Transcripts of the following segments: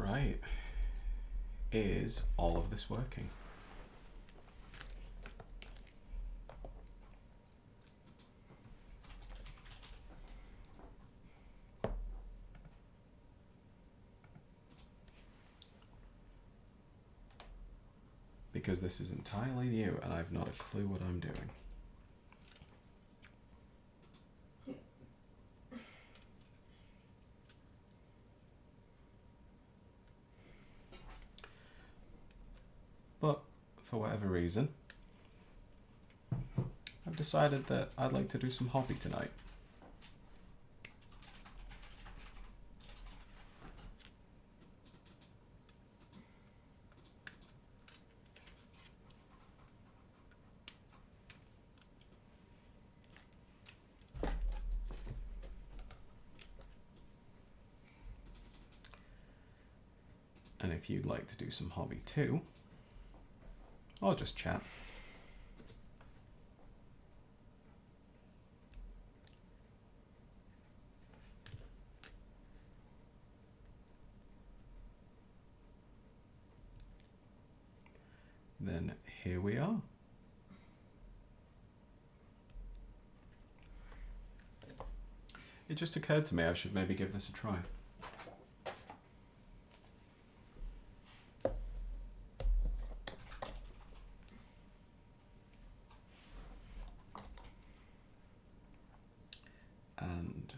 Right. Is all of this working? Because this is entirely new and I've not a clue what I'm doing. But for whatever reason, I've decided that I'd like to do some hobby tonight. And if you'd like to do some hobby too, I'll just chat. Then here we are. It just occurred to me I should maybe give this a try. And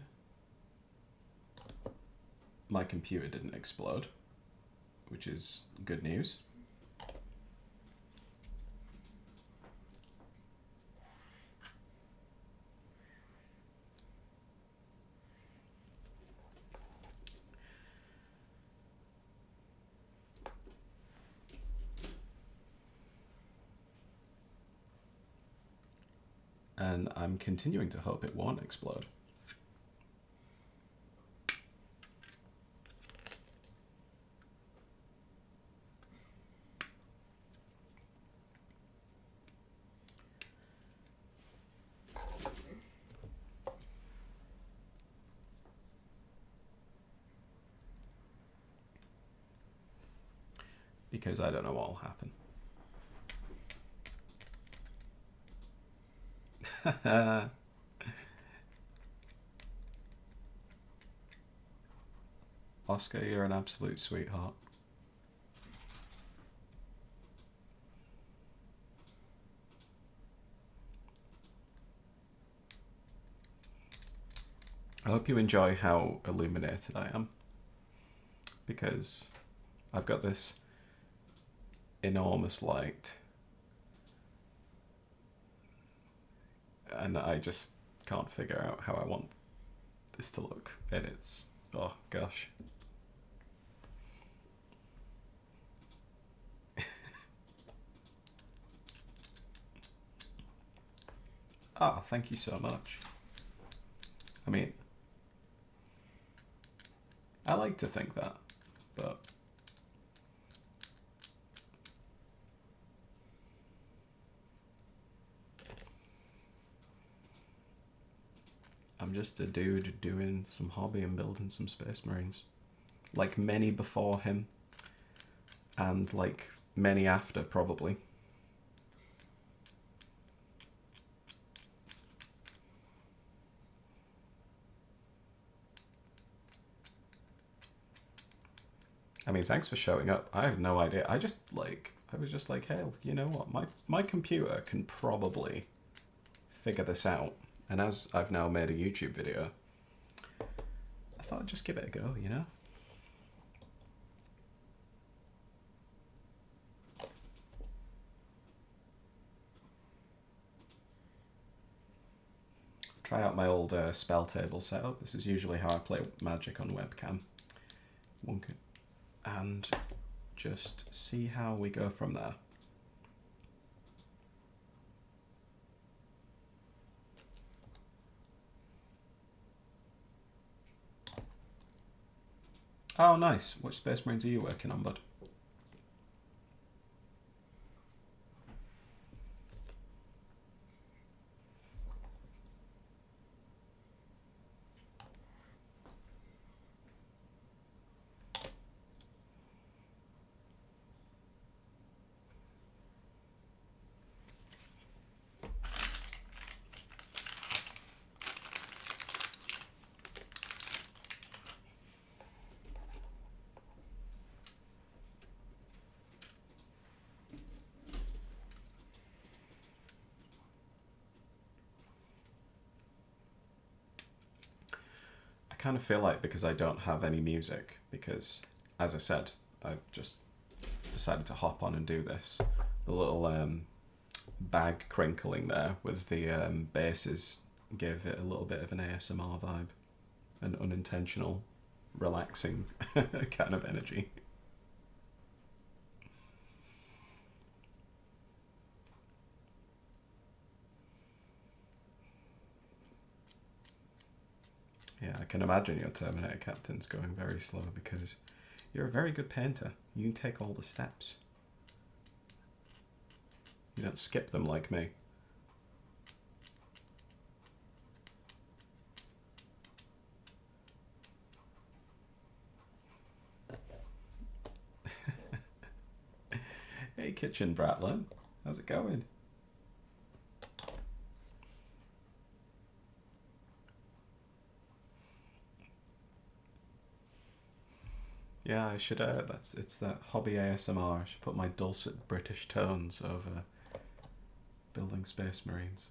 my computer didn't explode, which is good news. And I'm continuing to hope it won't explode. Because I don't know what will happen. Oscar, you're an absolute sweetheart. I hope you enjoy how illuminated I am, because I've got this enormous light and I just can't figure out how I want this to look, and it's, oh gosh. Ah, thank you so much. I mean, I like to think that, but I'm just a dude doing some hobby and building some Space Marines. Like many before him, and like many after, probably. I mean, thanks for showing up. I have no idea. I was just like, hey, you know what? My computer can probably figure this out. And as I've now made a YouTube video, I thought I'd just give it a go, you know? Try out my old spell table setup. This is usually how I play Magic on webcam. And just see how we go from there. Oh, nice. Which Space Marines are you working on, bud? kind of feel like because I don't have any music, because as I said, I just decided to hop on and do this. The little bag crinkling there with the basses gave it a little bit of an ASMR vibe, an unintentional, relaxing kind of energy. Yeah, I can imagine your Terminator Captain's going very slow because you're a very good painter. You can take all the steps. You don't skip them like me. Hey, Kitchen Bratlin. How's it going? Yeah, I should, it's that hobby ASMR. I should put my dulcet British tones over building Space Marines.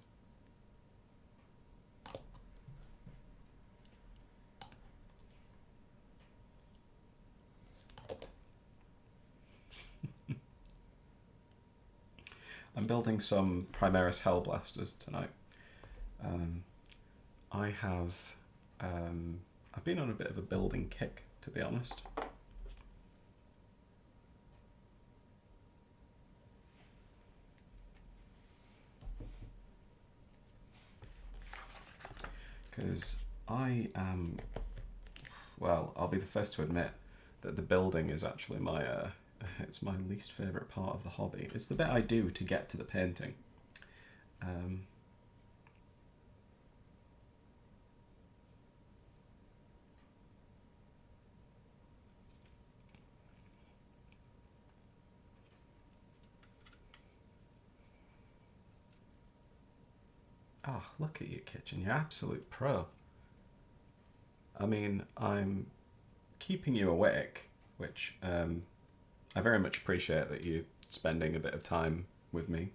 I'm building some Primaris Hellblasters tonight. I have, I've been on a bit of a building kick, to be honest. Because I am, well, I'll be the first to admit that the building is actually my, it's my least favourite part of the hobby. It's the bit I do to get to the painting. Oh, look at you, Kitchen. You're absolute pro. I mean, I'm keeping you awake, which I very much appreciate that you're spending a bit of time with me.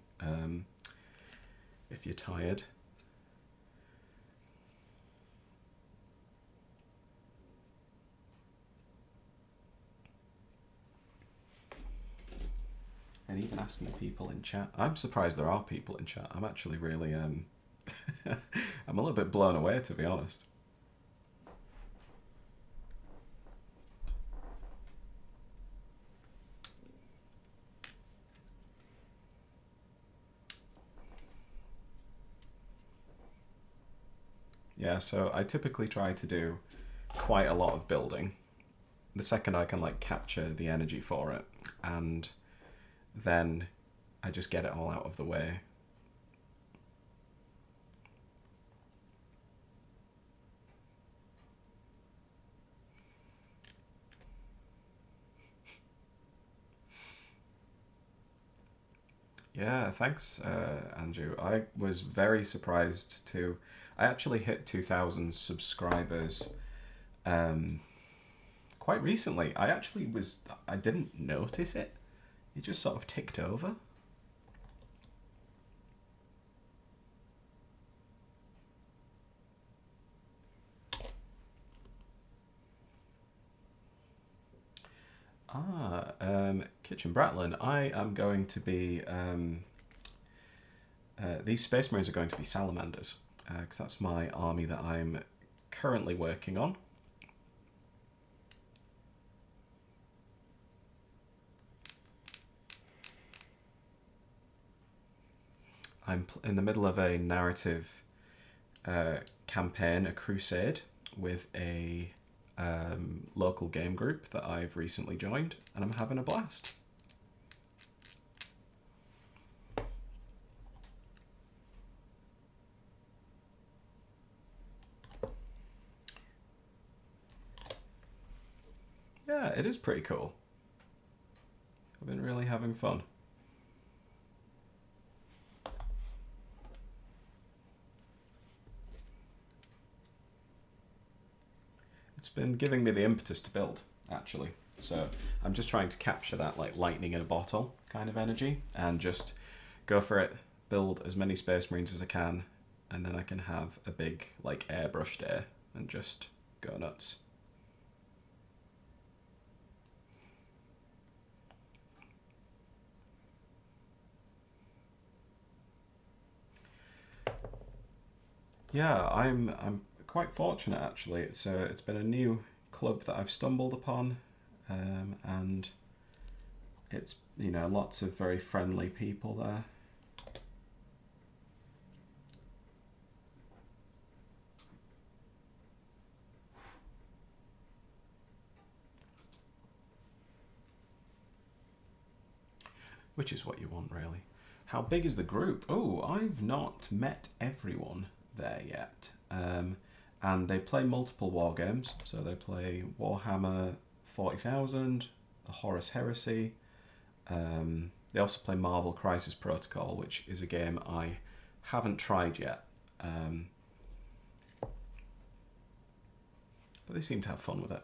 If you're tired. And even asking people in chat. I'm surprised there are people in chat. I'm actually really, I'm a little bit blown away, to be honest. Yeah, so I typically try to do quite a lot of building. The second I can like capture the energy for it, and then I just get it all out of the way. Yeah, thanks, Andrew. I was very surprised to. I actually hit 2,000 subscribers quite recently. I didn't notice it. It just sort of ticked over. Kitchen Bratlin, I am going to be, these Space Marines are going to be Salamanders, because that's my army that I'm currently working on. I'm in the middle of a narrative campaign, a crusade, with a local game group that I've recently joined, and I'm having a blast. Yeah, it is pretty cool. I've been really having fun. It's been giving me the impetus to build, actually. So I'm just trying to capture that like lightning in a bottle kind of energy and just go for it, build as many Space Marines as I can, and then I can have a big like airbrush day and just go nuts. Yeah, I'm quite fortunate actually. It's been a new club that I've stumbled upon, and it's, you know, lots of very friendly people there. Which is what you want, really. How big is the group? Oh, I've not met everyone there yet. And they play multiple war games. So they play Warhammer 40,000, the Horus Heresy. They also play Marvel Crisis Protocol, which is a game I haven't tried yet. But they seem to have fun with it.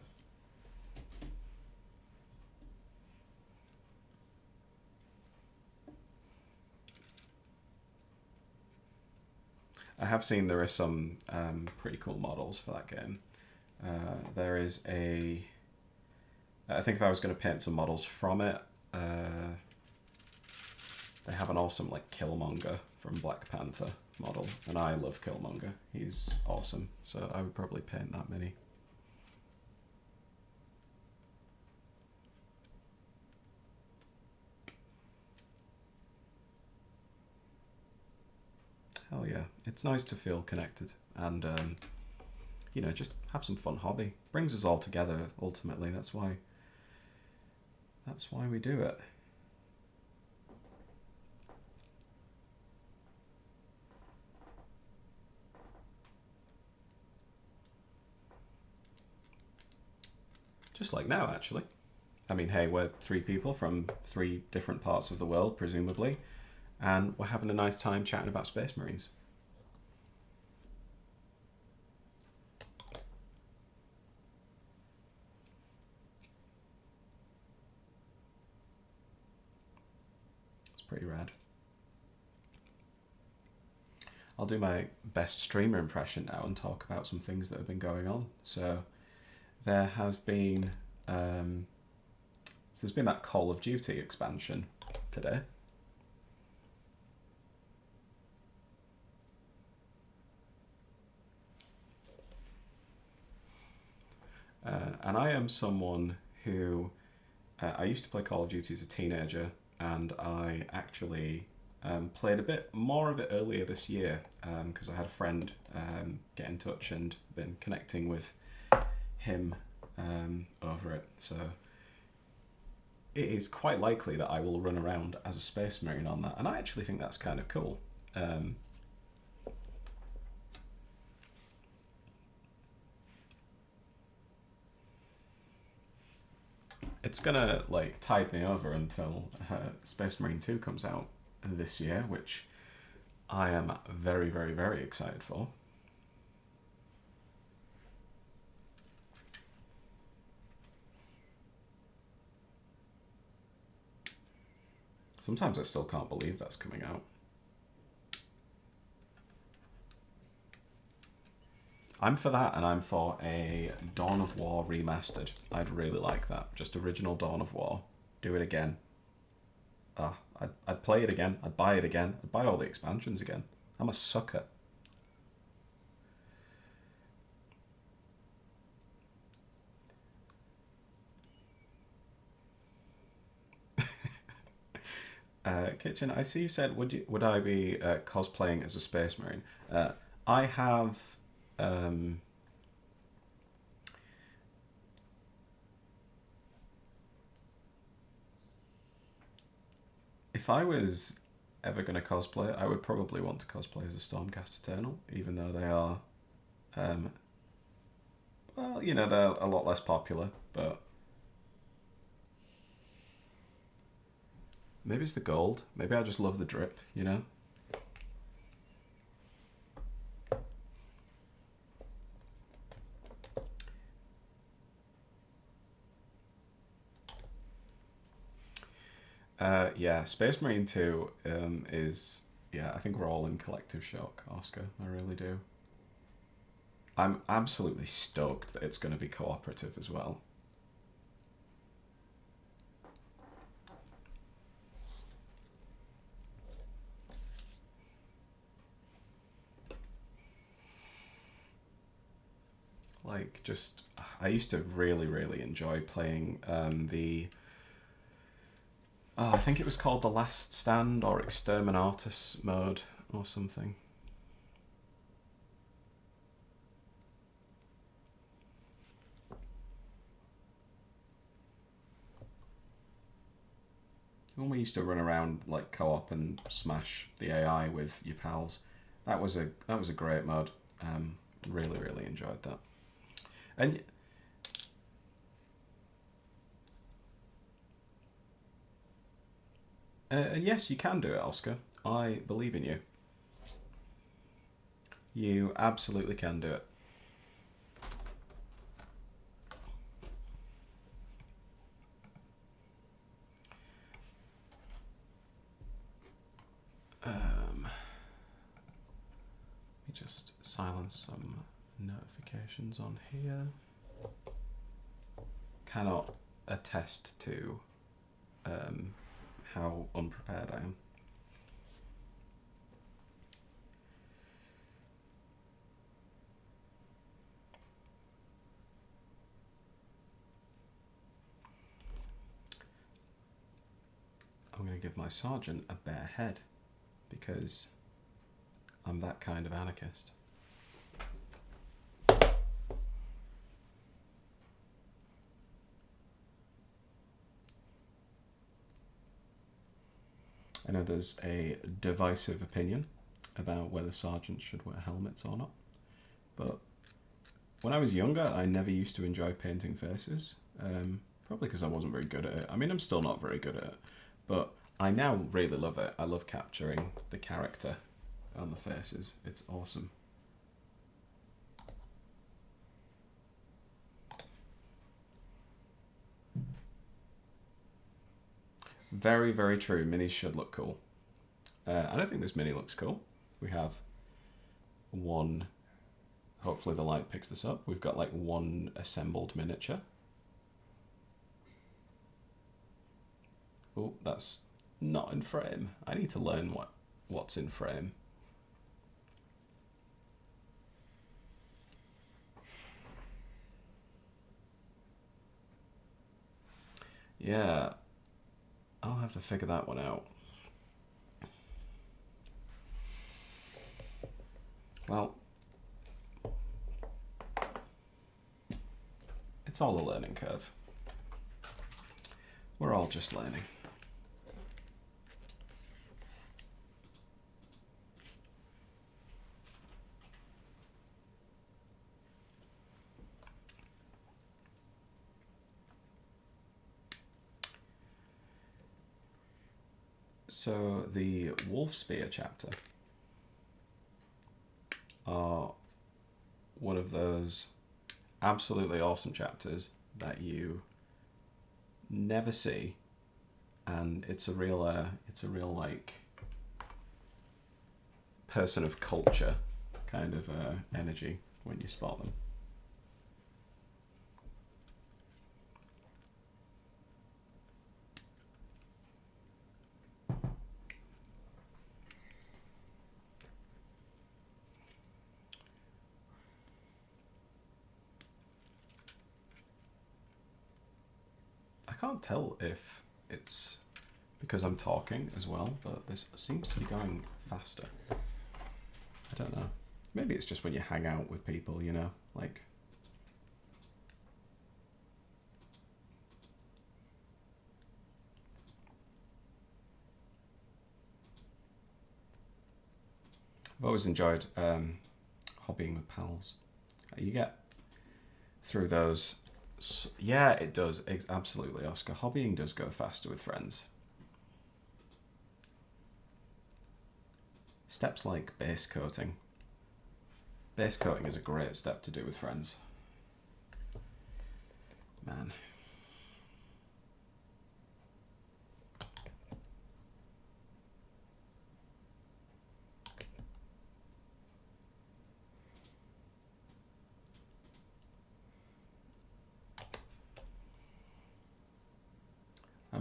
I have seen there are some pretty cool models for that game. There is a... I think if I was going to paint some models from it, they have an awesome like Killmonger from Black Panther model, and I love Killmonger. He's awesome, so I would probably paint that mini. Hell yeah, it's nice to feel connected and you know, just have some fun hobby. Brings us all together ultimately. That's why we do it. Just like now, actually. I mean, hey, we're 3 people from 3 different parts of the world, presumably, and we're having a nice time chatting about Space Marines. It's pretty rad. I'll do my best streamer impression now and talk about some things that have been going on. So there have been so there's been that Call of Duty expansion today. And I am someone who I used to play Call of Duty as a teenager, and I actually played a bit more of it earlier this year because I had a friend get in touch and been connecting with him over it. So it is quite likely that I will run around as a Space Marine on that, and I actually think that's kind of cool. It's gonna like tide me over until Space Marine 2 comes out this year, which I am very, very, very excited for. Sometimes I still can't believe that's coming out. I'm for that, and I'm for a Dawn of War remastered. I'd really like that. Just original Dawn of War. Do it again. I'd play it again. I'd buy it again. I'd buy all the expansions again. I'm a sucker. Kitchen, I see you said, would I be cosplaying as a Space Marine? I have... if I was ever going to cosplay, I would probably want to cosplay as a Stormcast Eternal, even though they are, well, you know, they're a lot less popular, but maybe it's the gold. Maybe I just love the drip, you know? Yeah, Space Marine 2 is... Yeah, I think we're all in collective shock, Oscar. I really do. I'm absolutely stoked that it's going to be cooperative as well. Like, just, I used to really, really enjoy playing I think it was called The Last Stand or Exterminatus mode or something. When we used to run around like co-op and smash the AI with your pals, that was a great mode. Really, really enjoyed that. And yes, you can do it, Oscar. I believe in you. You absolutely can do it. Let me just silence some notifications on here. Cannot attest to how unprepared I am. I'm going to give my sergeant a bare head because I'm that kind of anarchist. I know there's a divisive opinion about whether sergeants should wear helmets or not, but when I was younger, I never used to enjoy painting faces, probably because I wasn't very good at it. I mean, I'm still not very good at it, but I now really love it. I love capturing the character on the faces. It's awesome. Very, very true. Minis should look cool. I don't think this mini looks cool. We have one, hopefully the light picks this up. We've got like one assembled miniature. Oh, that's not in frame. I need to learn what's in frame. Yeah, I'll have to figure that one out. Well, it's all a learning curve. We're all just learning. So the Wolf Spear chapter are one of those absolutely awesome chapters that you never see, and it's a real like person of culture kind of energy when you spot them. I can't tell if it's because I'm talking as well, but this seems to be going faster. I don't know. Maybe it's just when you hang out with people, you know, like. I've always enjoyed hobbying with pals. You get through those. Yeah, it does. Absolutely, Oscar. Hobbying does go faster with friends. Steps like base coating. Base coating is a great step to do with friends. Man.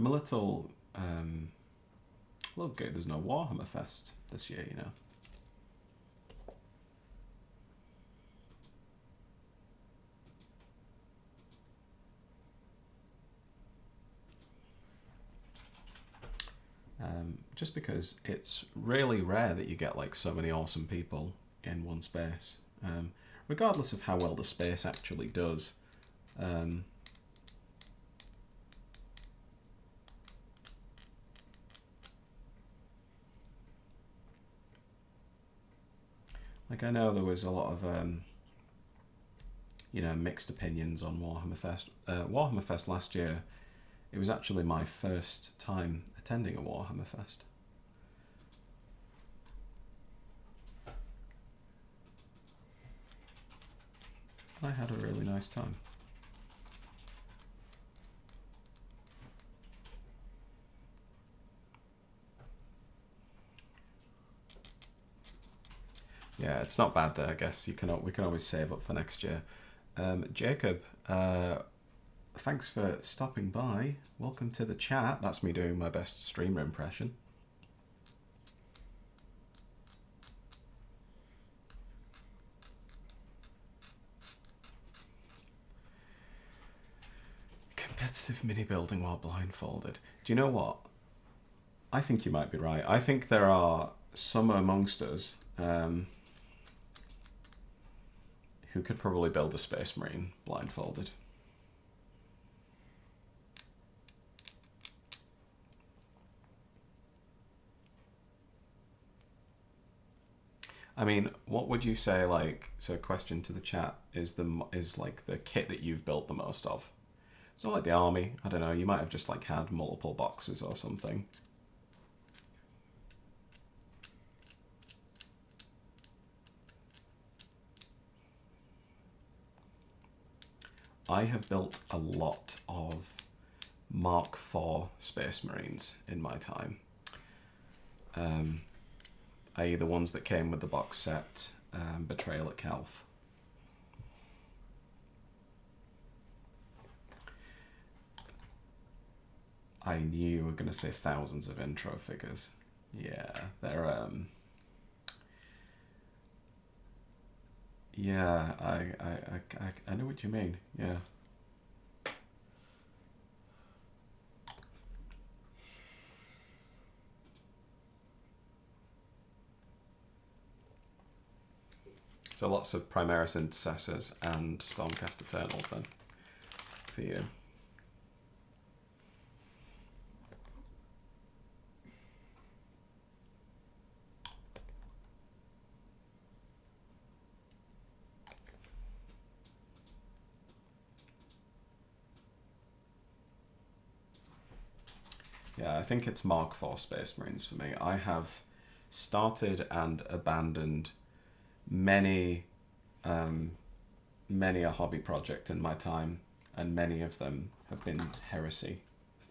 I'm a little good. There's no Warhammer Fest this year, you know. Just because it's really rare that you get like so many awesome people in one space, regardless of how well the space actually does. Like I know there was a lot of you know, mixed opinions on Warhammer Fest. Warhammer Fest last year, it was actually my first time attending a Warhammer Fest. I had a really nice time. Yeah, it's not bad there. I guess we can always save up for next year. Jacob, thanks for stopping by. Welcome to the chat. That's me doing my best streamer impression. Competitive mini building while blindfolded. Do you know what? I think you might be right. I think there are some amongst us who could probably build a Space Marine blindfolded. I mean, what would you say, like, so a question to the chat, is like the kit that you've built the most of? It's not like the army, I don't know, you might have just like had multiple boxes or something. I have built a lot of Mark IV Space Marines in my time. I.e. the ones that came with the box set, Betrayal at Calth. I knew you were going to say thousands of intro figures. Yeah, they're yeah, I know what you mean. Yeah. So lots of Primaris Intercessors and Stormcast Eternals then for you. Yeah, I think it's Mark IV Space Marines for me. I have started and abandoned many a hobby project in my time, and many of them have been heresy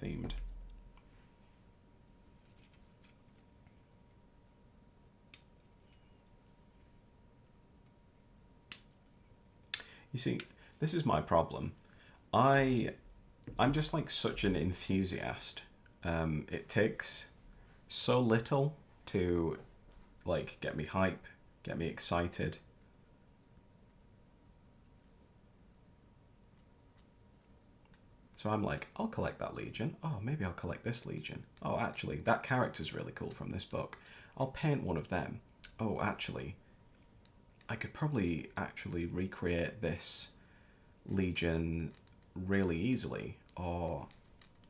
themed. You see, this is my problem. I'm just like such an enthusiast. It takes so little to like get me hype, get me excited. So I'm like, I'll collect that Legion. Oh, maybe I'll collect this Legion. Oh, actually, that character's really cool from this book. I'll paint one of them. Oh, actually, I could probably actually recreate this Legion really easily. Or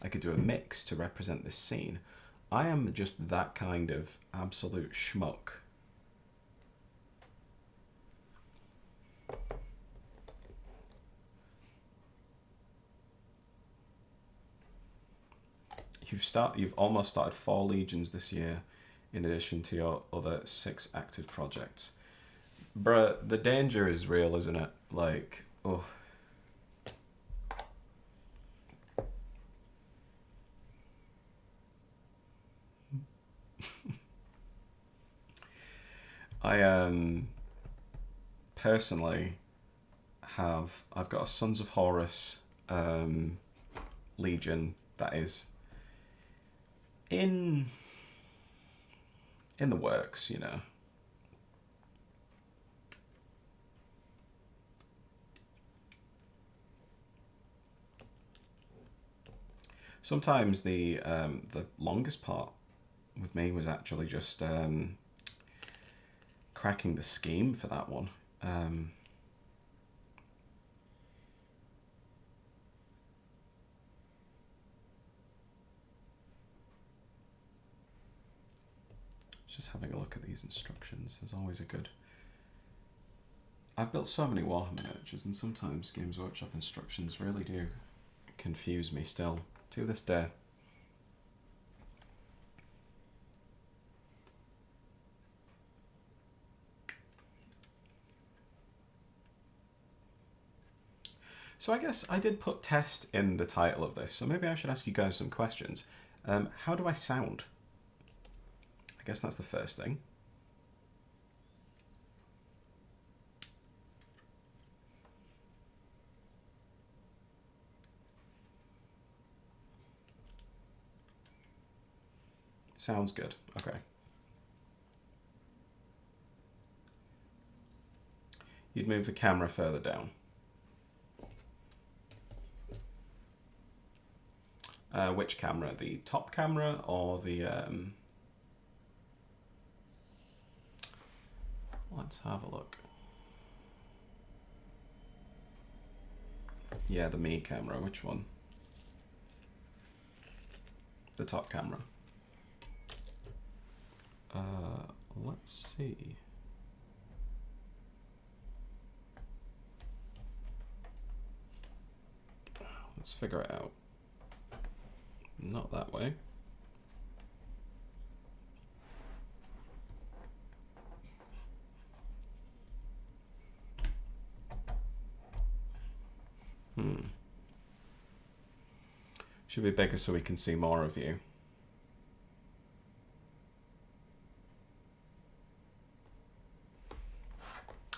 I could do a mix to represent this scene. I am just that kind of absolute schmuck. You've almost started 4 Legions this year, in addition to your other 6 active projects. Bruh, the danger is real, isn't it? Like, oh. I personally I've got a Sons of Horus Legion that is in the works, you know. Sometimes the longest part with me was actually just cracking the scheme for that one. Just having a look at these instructions. There's always a good... I've built so many Warhammer miniatures, and sometimes Games Workshop instructions really do confuse me still, to this day. So I guess I did put test in the title of this, so maybe I should ask you guys some questions. How do I sound? I guess that's the first thing. Sounds good. Okay. You'd move the camera further down. Which camera? The top camera or the... Let's have a look. Yeah, the me camera. Which one? The top camera. Let's see. Let's figure it out. Not that way. Should be bigger so we can see more of you.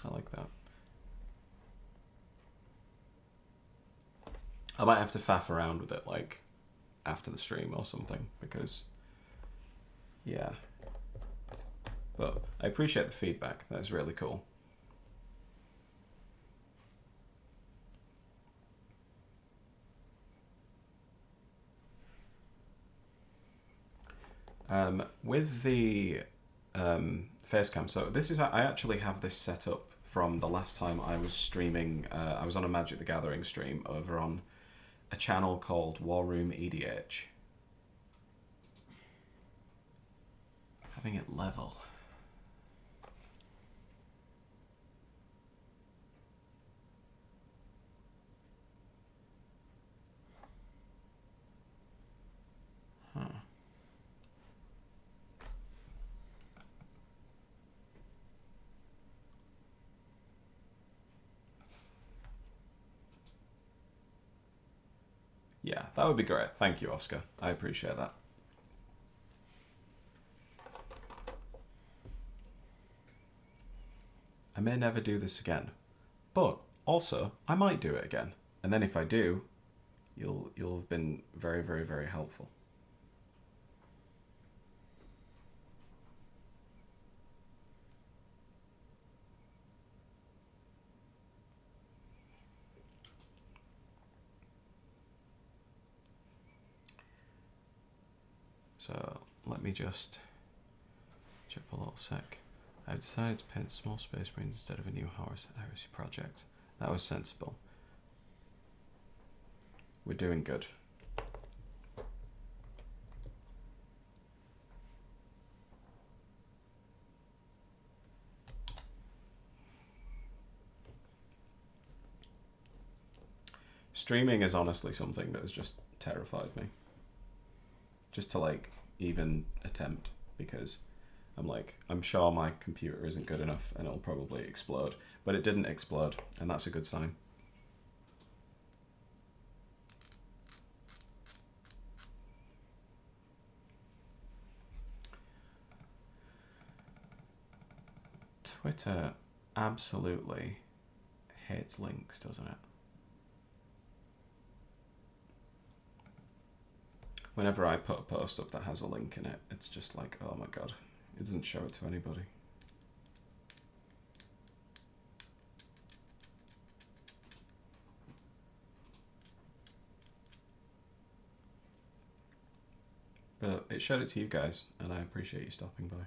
I like that. I might have to faff around with it, like, after the stream or something, because, yeah. But I appreciate the feedback. That's really cool. With the face cam, so this is, I actually have this set up from the last time I was streaming. I was on a Magic the Gathering stream over on a channel called War Room EDH. Having it level. Huh. Yeah, that would be great. Thank you, Oscar. I appreciate that. I may never do this again, but also I might do it again. And then if I do, you'll have been very, very, very helpful. So let me just chip a little sec. I've decided to paint small space marines instead of a new heresy project. That was sensible. We're doing good. Streaming is honestly something that has just terrified me. Just to like even attempt, because I'm like, I'm sure my computer isn't good enough and it'll probably explode. But it didn't explode, and that's a good sign. Twitter absolutely hates links, doesn't it? Whenever I put a post up that has a link in it, it's just like, oh my god, it doesn't show it to anybody. But it showed it to you guys, and I appreciate you stopping by.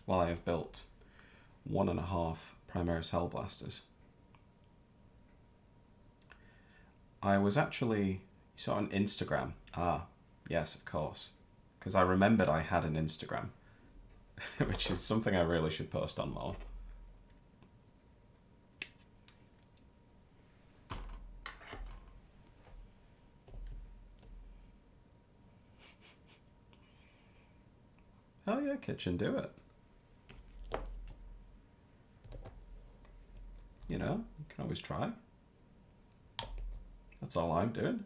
Well, I have built 1.5 Primaris Hellblasters. I was actually, saw on Instagram. Ah, yes, of course. Because I remembered I had an Instagram, which is something I really should post on more. Hell yeah, kitchen, do it. You know, you can always try. That's all I'm doing.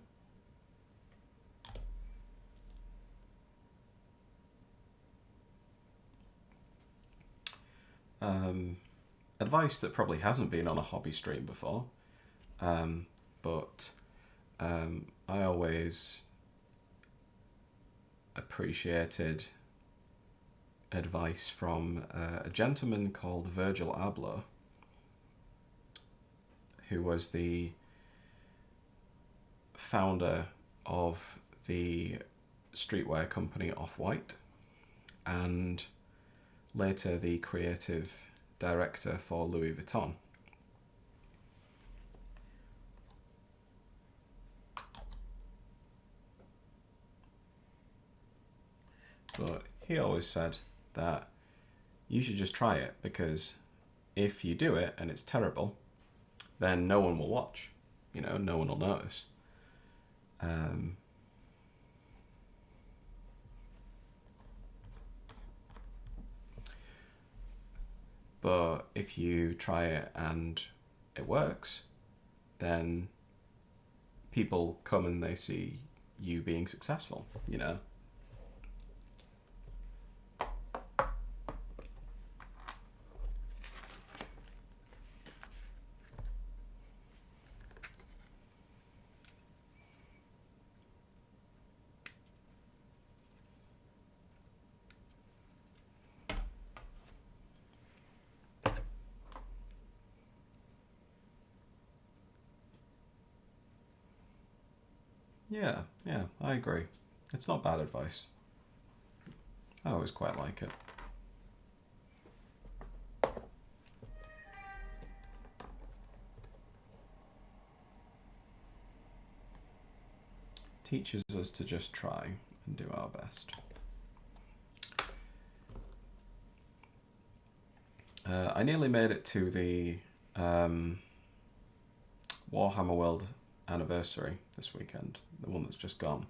Advice that probably hasn't been on a hobby stream before, but I always appreciated advice from a gentleman called Virgil Abloh, who was the founder of the streetwear company Off-White and later the creative director for Louis Vuitton. But he always said that you should just try it, because if you do it and it's terrible, then no one will watch. You know, no one will notice. But if you try it and it works, then people come and they see you being successful, you know. Yeah, I agree. It's not bad advice. I always quite like it. Teaches us to just try and do our best. I nearly made it to the Warhammer World anniversary this weekend, the one that's just gone.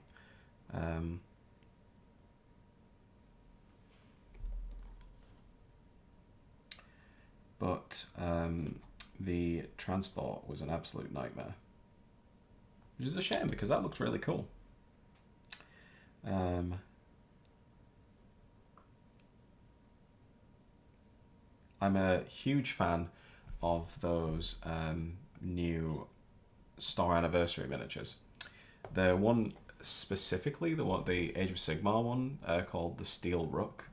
But the transport was an absolute nightmare, which is a shame because that looks really cool. I'm a huge fan of those new Star Anniversary miniatures. The one specifically, the Age of Sigmar one, called the Steel Rook,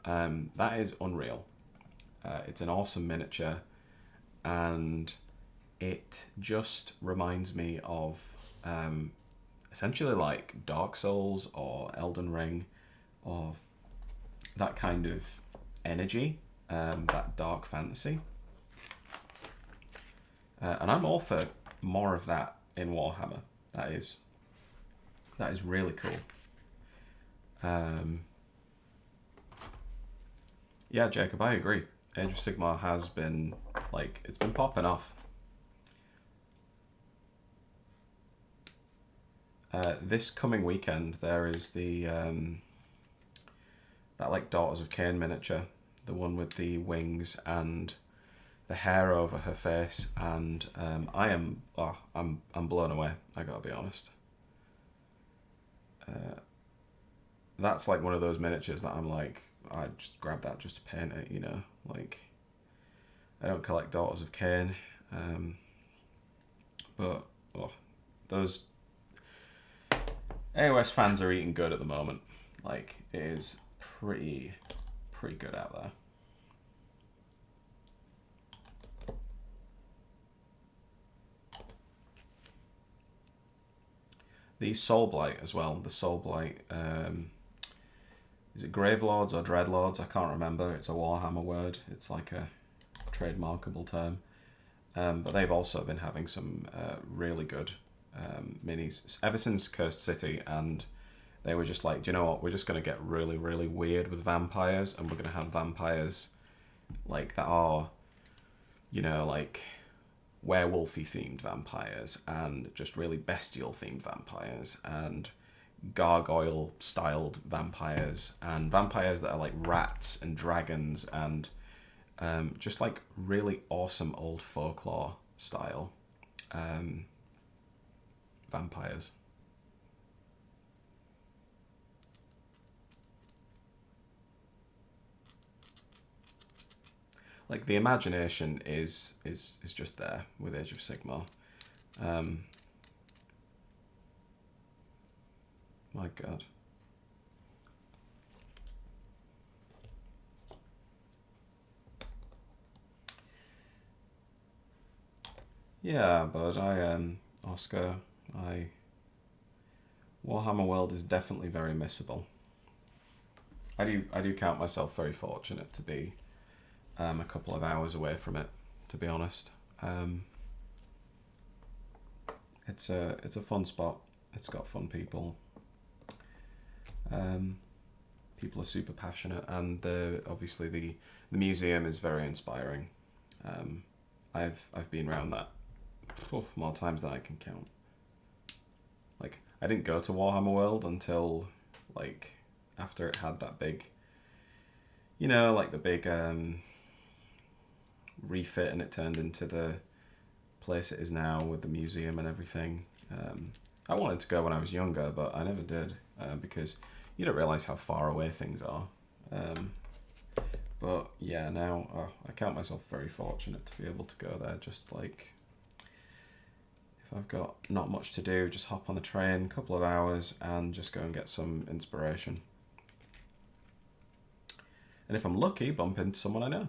that is unreal. It's an awesome miniature, and it just reminds me of essentially like Dark Souls or Elden Ring, or that kind of energy, that dark fantasy. And I'm all for more of that in Warhammer. That is really cool. Yeah, Jacob, I agree. Age of Sigmar has been, like, it's been popping off. This coming weekend there is the that like Daughters of Cain miniature, the one with the wings and the hair over her face, and I'm blown away. I gotta be honest. that's like one of those miniatures that I'm like, I just grab that just to paint it, you know. Like, I don't collect Daughters of Cain, but oh, those AOS fans are eating good at the moment. Like, it is pretty good out there. The Soulblight as well. The Soulblight, is it Gravelords or Dreadlords? I can't remember. It's a Warhammer word. It's like a trademarkable term. But they've also been having some really good minis ever since Cursed City, and they were just like, do you know what? We're just going to get really, really weird with vampires, and we're going to have vampires like that are, you know, like werewolfy themed vampires, and just really bestial themed vampires, and gargoyle styled vampires, and vampires that are like rats and dragons, and just like really awesome old folklore style vampires. Like, the imagination is just there with Age of Sigmar. My God. Yeah, but Oscar, Warhammer World is definitely very missable. I do count myself very fortunate to be a couple of hours away from it, to be honest. It's a fun spot. It's got fun people. People are super passionate, and obviously the museum is very inspiring. I've been around that more times than I can count. Like, I didn't go to Warhammer World until like after it had that big, you know, like the big refit, and it turned into the place it is now with the museum and everything. I wanted to go when I was younger, but I never did, because you don't realise how far away things are. But yeah, now I count myself very fortunate to be able to go there. Just like, if I've got not much to do, just hop on the train, a couple of hours, and just go and get some inspiration. And if I'm lucky, bump into someone I know.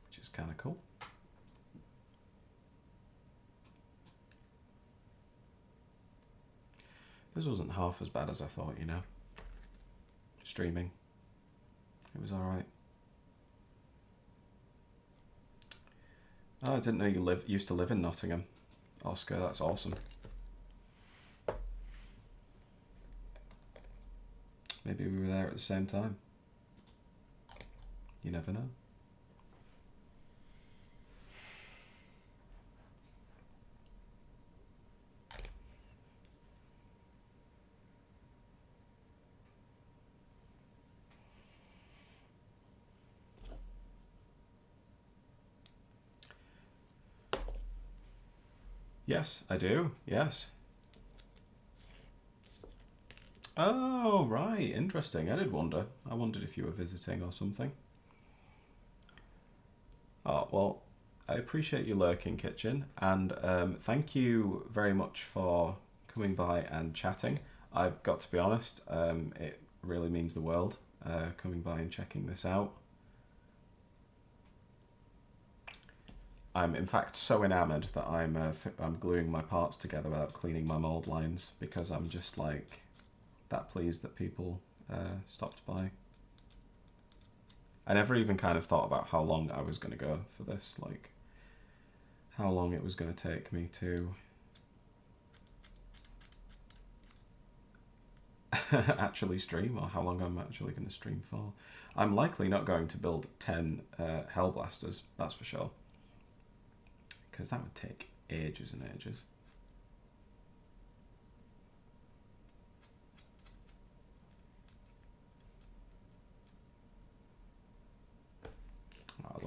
Which is kind of cool. This wasn't half as bad as I thought, you know. Streaming. It was alright. Oh, I didn't know you used to live in Nottingham. Oscar, that's awesome. Maybe we were there at the same time. You never know. Yes, I do. Yes. Oh, right. Interesting. I did wonder. I wondered if you were visiting or something. Oh, well, I appreciate you lurking, Kitchen, and thank you very much for coming by and chatting. I've got to be honest, it really means the world, coming by and checking this out. I'm in fact so enamoured that I'm gluing my parts together without cleaning my mould lines, because I'm just like that pleased that people stopped by. I never even kind of thought about how long I was going to go for this, like how long it was going to take me to actually stream, or how long I'm actually going to stream for. I'm likely not going to build 10 Hellblasters, that's for sure, because that would take ages and ages.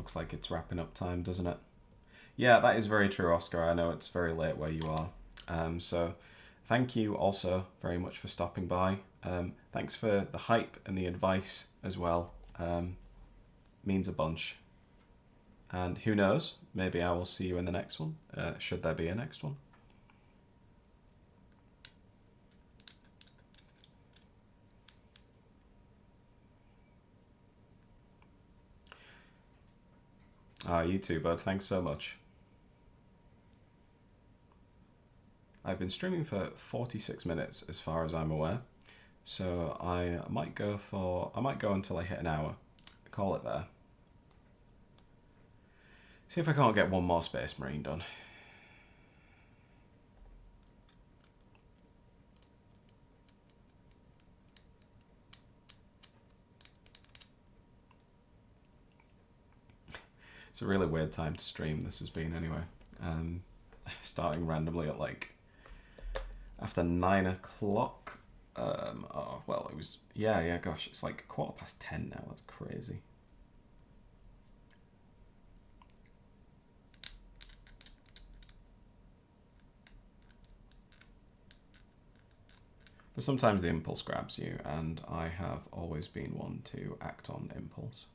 looks like it's wrapping up time, doesn't it? Yeah, that is very true, Oscar. I know it's very late where you are. So thank you also very much for stopping by. Thanks for the hype and the advice as well. Means a bunch. And who knows, maybe I will see you in the next one, should there be a next one. You too, bud. Thanks so much. I've been streaming for 46 minutes as far as I'm aware. So I might go until I hit an hour. Call it there. See if I can't get one more Space Marine done. It's a really weird time to stream, this has been anyway. Starting randomly at like after 9 o'clock. Oh, well, it was, yeah, gosh, it's like 10:15 now, that's crazy. But sometimes the impulse grabs you, and I have always been one to act on impulse.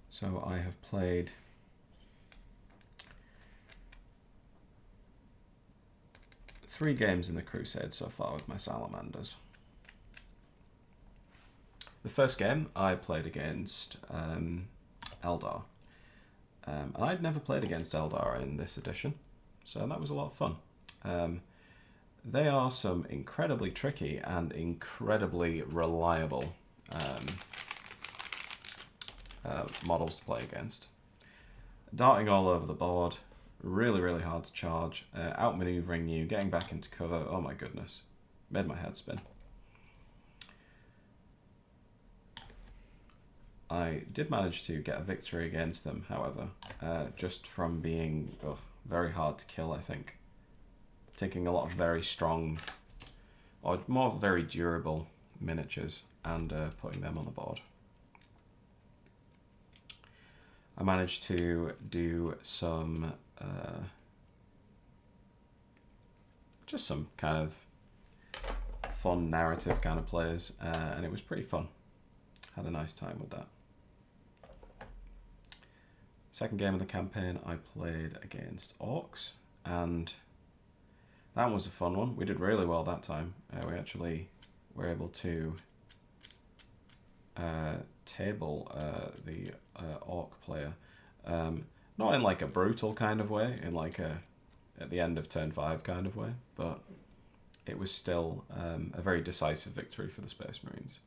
So I have played three games in the Crusade so far with my Salamanders. The first game I played against Eldar. And I'd never played against Eldar in this edition, so that was a lot of fun. They are some incredibly tricky and incredibly reliable models to play against. Darting all over the board, really hard to charge, outmaneuvering you, getting back into cover, oh my goodness, made my head spin. I did manage to get a victory against them, however, just from being very hard to kill, I think. Taking a lot of very strong, or more very durable miniatures and putting them on the board. I managed to do some, just some kind of fun narrative kind of plays, and it was pretty fun. Had a nice time with that. Second game of the campaign, I played against Orcs, and that was a fun one. We did really well that time. We actually were able to table the Orc player, not in like a brutal kind of way, in like a at the end of turn 5 kind of way, but it was still a very decisive victory for the Space Marines.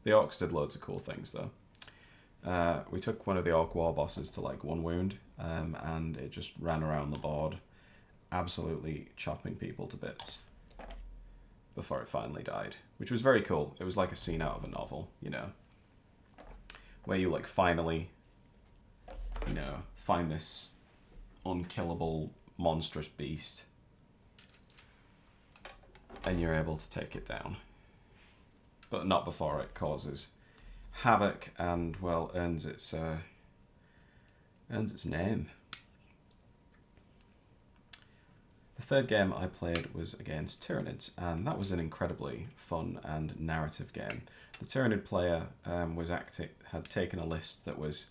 The Orcs did loads of cool things though. We took one of the Orc war bosses to like 1 wound, and it just ran around the board, absolutely chopping people to bits before it finally died, which was very cool. It was like a scene out of a novel, you know, where you like finally, you know, find this unkillable monstrous beast and you're able to take it down, but not before it causes havoc and, well, earns its name. The third game I played was against Tyranids, and that was an incredibly fun and narrative game. The Tyranid player had taken a list that was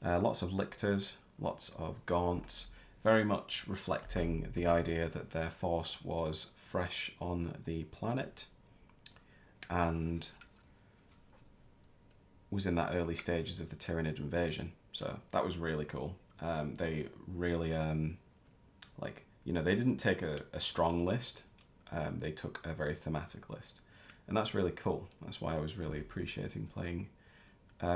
lots of lictors, lots of gaunts, very much reflecting the idea that their force was fresh on the planet and was in that early stages of the Tyranid invasion. So that was really cool. They really, like, you know, they didn't take a strong list. They took a very thematic list. And that's really cool. That's why I was really appreciating playing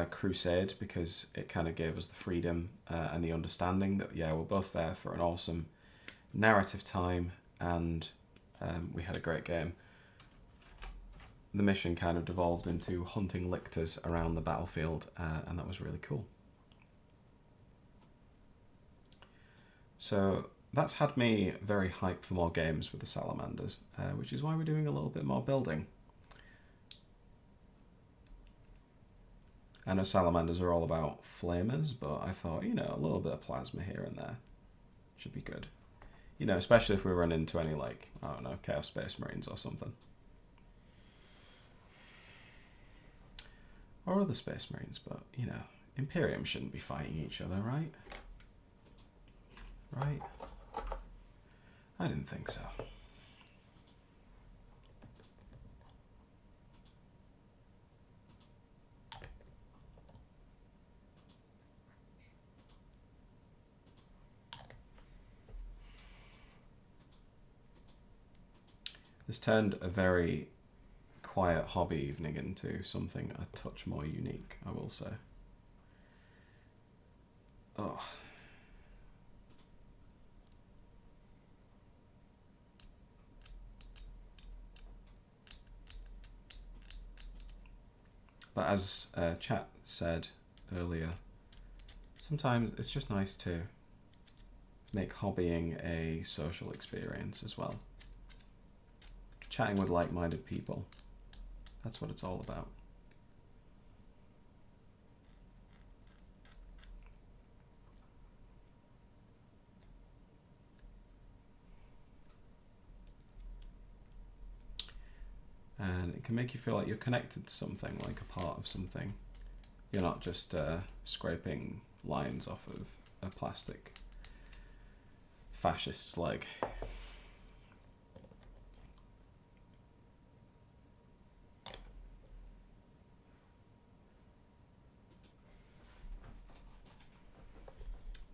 Crusade, because it kind of gave us the freedom and the understanding that, yeah, we're both there for an awesome narrative time, and we had a great game. the mission kind of devolved into hunting lictors around the battlefield, and that was really cool. So that's had me very hyped for more games with the salamanders, which is why we're doing a little bit more building. I know salamanders are all about flamers, but I thought, you know, a little bit of plasma here and there should be good. You know, especially if we run into any, like, I don't know, Chaos Space Marines or something. Or other Space Marines, but, you know, Imperium shouldn't be fighting each other, right? Right? I didn't think so. This turned a very quiet hobby evening into something a touch more unique, I will say. Oh. But as chat said earlier, sometimes it's just nice to make hobbying a social experience as well. Chatting with like-minded people, that's what it's all about. And it can make you feel like you're connected to something, like a part of something. You're not just scraping lines off of a plastic fascist's leg.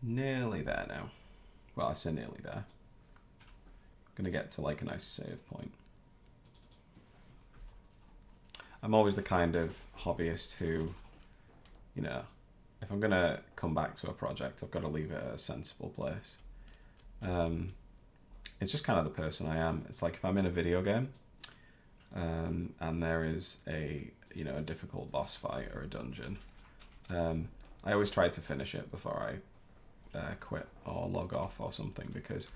Nearly there now. Well, I say nearly there. Gonna get to like a nice save point. I'm always the kind of hobbyist who, you know, if I'm gonna come back to a project, I've got to leave it at a sensible place. It's just kind of the person I am. It's like if I'm in a video game, and there is a, you know, a difficult boss fight or a dungeon, I always try to finish it before I quit or log off or something, because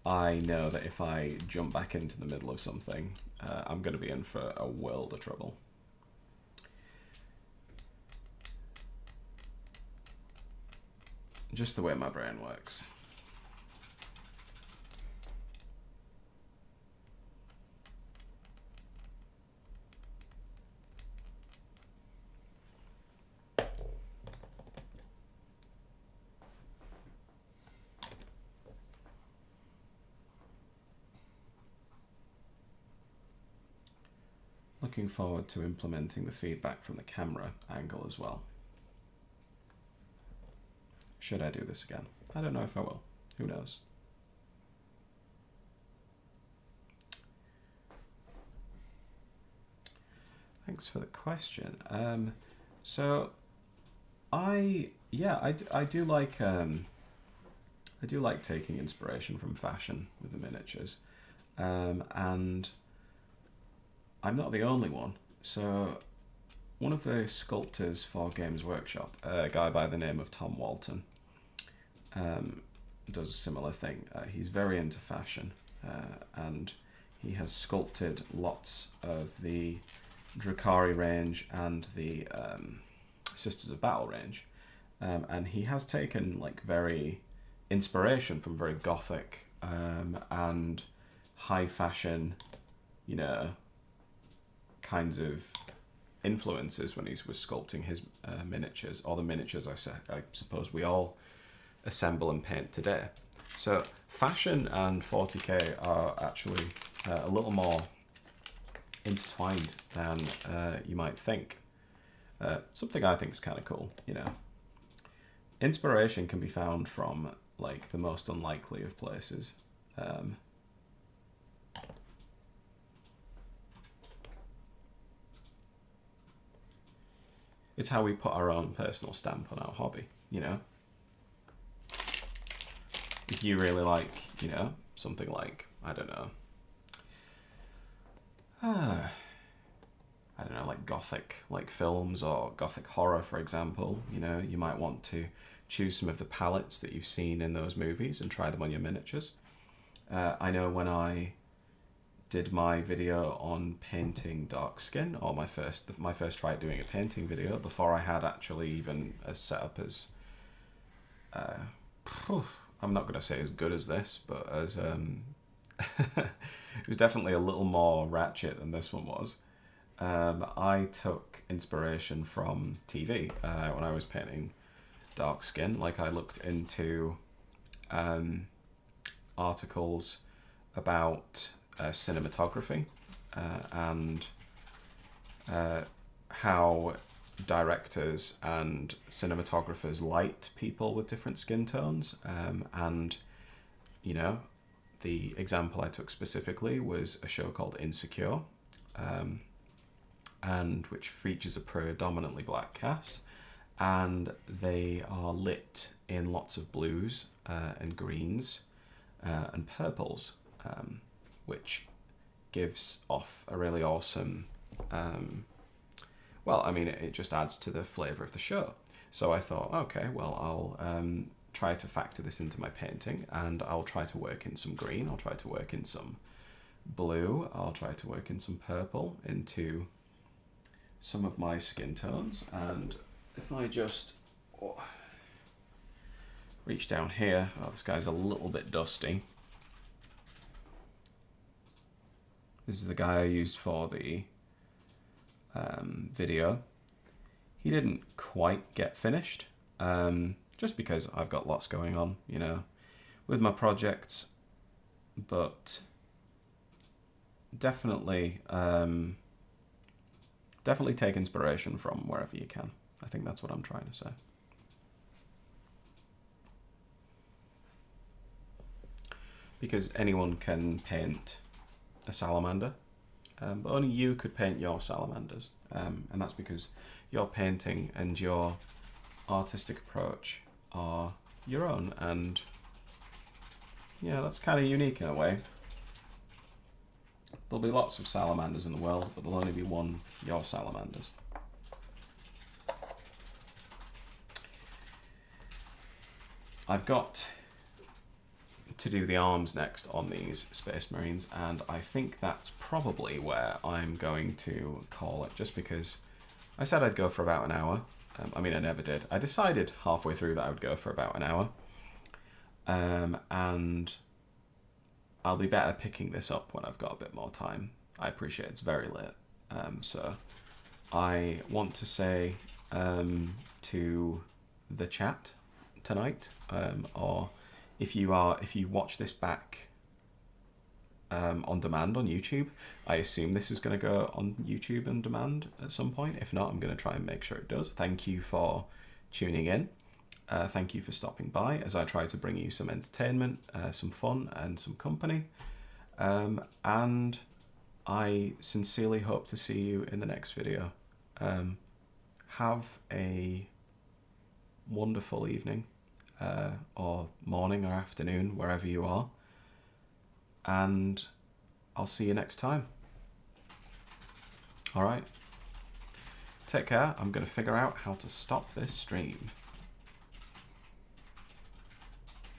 I know that if I jump back into the middle of something, I'm going to be in for a world of trouble. Just the way my brain works. Looking forward to implementing the feedback from the camera angle as well. Should I do this again? I don't know if I will. Who knows? Thanks for the question. So I do like taking inspiration from fashion with the miniatures, and I'm not the only one. So one of the sculptors for Games Workshop, a guy by the name of Tom Walton, does a similar thing. He's very into fashion, and he has sculpted lots of the Drakari range and the Sisters of Battle range, and he has taken like very inspiration from very gothic and high fashion, you know, kinds of influences when he was sculpting his miniatures, or the miniatures I suppose we all assemble and paint today. So fashion and 40k are actually a little more intertwined than you might think. Something I think is kind of cool, you know. Inspiration can be found from like the most unlikely of places. It's how we put our own personal stamp on our hobby, you know. If you really like, you know, something like, I don't know, gothic like films or gothic horror, for example, you know, you might want to choose some of the palettes that you've seen in those movies and try them on your miniatures. I know when I did my video on painting dark skin, or my first try at doing a painting video, before I had actually even a setup as I'm not going to say as good as this, but as it was definitely a little more ratchet than this one was. I took inspiration from TV when I was painting dark skin. Like, I looked into articles about cinematography and how directors and cinematographers light people with different skin tones, and you know, the example I took specifically was a show called Insecure, and which features a predominantly black cast, and they are lit in lots of blues and greens and purples, which gives off a really awesome well, I mean, it just adds to the flavour of the show. So I thought, okay, well, I'll try to factor this into my painting, and I'll try to work in some green, I'll try to work in some blue, I'll try to work in some purple into some of my skin tones. And if I just reach down here, oh, this guy's a little bit dusty. This is the guy I used for the video. He didn't quite get finished, just because I've got lots going on, you know, with my projects, but definitely take inspiration from wherever you can. I think that's what I'm trying to say. Because anyone can paint a salamander, but only you could paint your salamanders, and that's because your painting and your artistic approach are your own, and yeah, that's kind of unique in a way. There'll be lots of salamanders in the world, but there'll only be one your salamanders. I've got to do the arms next on these Space Marines, and I think that's probably where I'm going to call it, just because I said I'd go for about an hour. I mean, I never did. I decided halfway through that I would go for about an hour, and I'll be better picking this up when I've got a bit more time. I appreciate it's very late, so I want to say to the chat tonight, or if you watch this back on demand on YouTube, I assume this is going to go on YouTube on demand at some point. If not, I'm going to try and make sure it does. Thank you for tuning in. Thank you for stopping by as I try to bring you some entertainment, some fun, and some company. And I sincerely hope to see you in the next video. Have a wonderful evening, or morning or afternoon, wherever you are. And I'll see you next time. All right. Take care. I'm going to figure out how to stop this stream.